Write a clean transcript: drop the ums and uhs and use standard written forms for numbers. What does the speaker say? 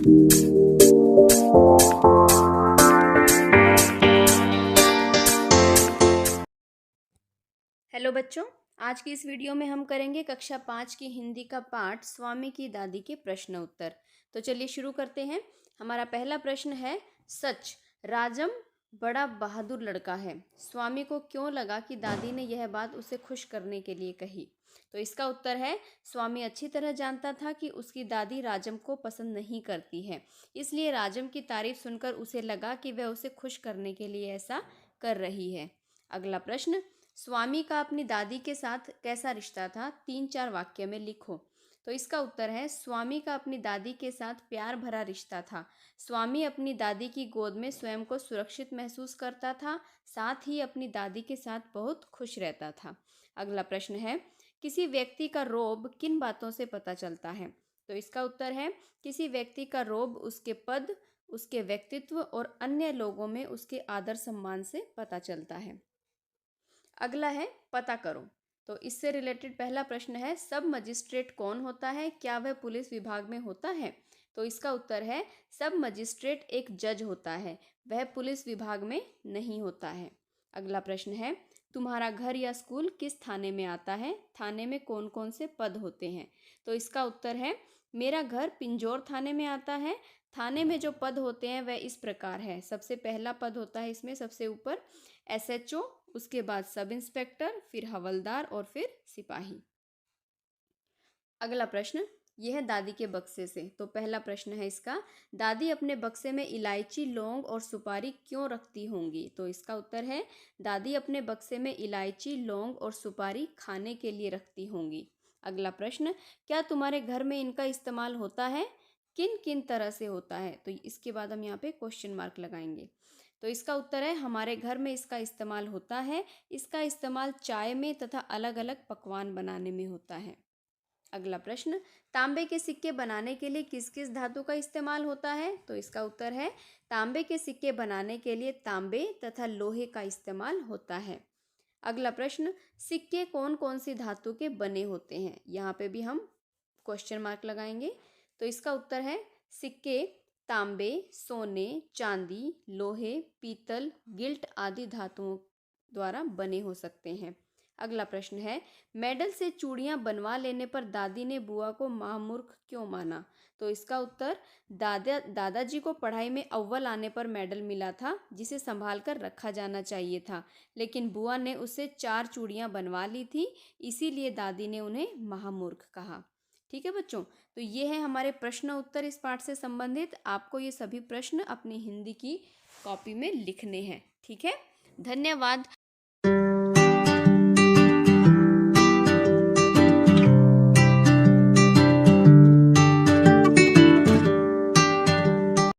Hello बच्चों, आज की इस वीडियो में हम करेंगे कक्षा 5 की हिंदी का पाठ स्वामी की दादी के प्रश्न उत्तर। तो चलिए शुरू करते हैं। हमारा पहला प्रश्न है, सच राजम बड़ा बहादुर लड़का है। स्वामी को क्यों लगा कि दादी ने यह बात उसे खुश करने के लिए कही? तो इसका उत्तर है, स्वामी अच्छी तरह जानता था कि उसकी दादी राजम को पसंद नहीं करती है, इसलिए राजम की तारीफ सुनकर उसे लगा कि वह उसे खुश करने के लिए ऐसा कर रही है। अगला प्रश्न, स्वामी का अपनी दादी के साथ कैसा रिश्ता था? 3-4 वाक्य में लिखो। तो इसका उत्तर है, स्वामी का अपनी दादी के साथ प्यार भरा रिश्ता था। स्वामी अपनी दादी की गोद में स्वयं को सुरक्षित महसूस करता था, साथ ही अपनी दादी के साथ बहुत खुश रहता था। अगला प्रश्न है, किसी व्यक्ति का रोब किन बातों से पता चलता है? तो इसका उत्तर है, किसी व्यक्ति का रोब उसके पद, उसके व्यक्तित्व और अन्य लोगों में उसके आदर सम्मान से पता चलता है। अगला है, पता करो। तो इससे रिलेटेड पहला प्रश्न है, सब मजिस्ट्रेट कौन होता है? क्या वह पुलिस विभाग में होता है? तो इसका उत्तर है, सब मजिस्ट्रेट एक जज होता है, वह पुलिस विभाग में नहीं होता है। अगला प्रश्न है, तुम्हारा घर या स्कूल किस थाने में आता है? थाने में कौन कौन से पद होते हैं? तो इसका उत्तर है, मेरा घर पिंजौर थाने में आता है। थाने में जो पद होते हैं वह इस प्रकार है। सबसे पहला पद होता है इसमें सबसे ऊपर एसएचओ, उसके बाद सब इंस्पेक्टर, फिर हवलदार और फिर सिपाही। अगला प्रश्न, यह है दादी के बक्से से। तो पहला प्रश्न है इसका, दादी अपने बक्से में इलायची, लौंग और सुपारी क्यों रखती होंगी? तो इसका उत्तर है, दादी अपने बक्से में इलायची, लौंग और सुपारी खाने के लिए रखती होंगी। अगला प्रश्न, क्या तुम्हारे घर में इनका इस्तेमाल होता है? किन किन तरह से होता है? तो इसके बाद हम यहाँ पे क्वेश्चन मार्क लगाएंगे। तो इसका उत्तर है, हमारे घर में इसका इस्तेमाल होता है। इसका इस्तेमाल चाय में तथा अलग अलग पकवान बनाने में होता है। अगला प्रश्न, तांबे के सिक्के बनाने के लिए किस किस धातु का इस्तेमाल होता है? तो इसका उत्तर है, तांबे के सिक्के बनाने के लिए तांबे तथा लोहे का इस्तेमाल होता है। अगला प्रश्न, सिक्के कौन कौन सी धातु के बने होते हैं? यहाँ पे भी हम क्वेश्चन मार्क लगाएंगे। तो इसका उत्तर है, सिक्के तांबे, सोने, चांदी, लोहे, पीतल, गिल्ट आदि धातुओं द्वारा बने हो सकते हैं। अगला प्रश्न है, मेडल से चूड़ियां बनवा लेने पर दादी ने बुआ को महामूर्ख क्यों माना? तो इसका उत्तर, दादाजी को पढ़ाई में अव्वल आने पर मेडल मिला था, जिसे संभाल कर रखा जाना चाहिए था, लेकिन बुआ ने उससे 4 चूड़ियां बनवा ली थी, इसीलिए दादी ने उन्हें महामूर्ख कहा। ठीक है बच्चों, तो ये है हमारे प्रश्न उत्तर इस पाठ से संबंधित। आपको ये सभी प्रश्न अपनी हिंदी की कॉपी में लिखने हैं। ठीक है, धन्यवाद।